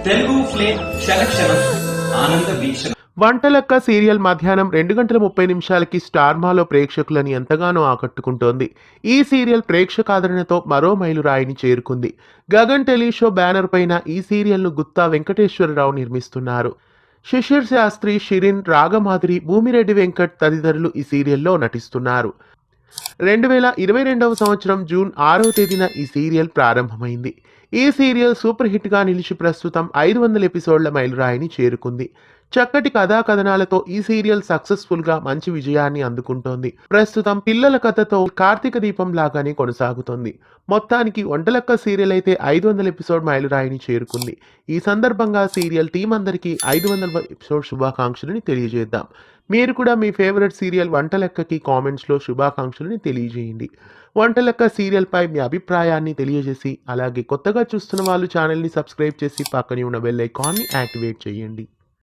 Telugu flame క్షణక్షణం ఆనంద వీక్షణ. Vantalakka serial మధ్యాహ్నం 2:30 స్టార్మాలో ప్రేక్షకులని ఎంతగానో ఆకట్టుకుంటోంది. ఈ సీరియల్ ప్రేక్షకాదరణతో మరో మైలురాయిని చేరుకుంది. గగన్ టెలిషో బ్యానర్ పైన ఈ సీరియల్ను గుత్తా వెంకటేశ్వరరావు నిర్మిస్తున్నారు. శిశిర్ శాస్త్రి, షిరిన్, రాగమాధురి, భూమిరెడ్డి వెంకట్ తదితరులు ఈ సీరియల్లో నటిస్తున్నారు. 2022 సంవత్సరం జూన్ 6వ తేదీన ఈ సీరియల్ ప్రారంభమైంది. ఈ సీరియల్ సూపర్ హిట్ గా నిలిచి ప్రస్తుతం 500 ఎపిసోడ్ల మైలురాయిని చేరుకుంది. చక్కటి కథా కథనాలతో ఈ సీరియల్ సక్సెస్ఫుల్ గా మంచి విజయాన్ని అందుకుంటోంది. ప్రస్తుతం పిల్లల కథతో కార్తీక దీపం లాగానే కొనసాగుతోంది. మొత్తానికి వంటలక్క సీరియల్ అయితే 500 ఎపిసోడ్ మైలురాయిని చేరుకుంది. ఈ సందర్భంగా సీరియల్ టీం అందరికీ 500 ఎపిసోడ్ శుభాకాంక్షలని తెలియజేద్దాం. మీరు కూడా మీ ఫేవరెట్ సీరియల్ వంటలక్కకి కామెంట్స్లో శుభాకాంక్షలని తెలియజేయండి. వంటలక్క సీరియల్ పై మీ అభిప్రాయాన్ని తెలియజేసి అలాగే కొత్తగా చూస్తున్న వాళ్ళు ఛానల్ని సబ్స్క్రైబ్ చేసి పక్కనే ఉన్న బెల్ ఐకాన్ని యాక్టివేట్ చేయండి.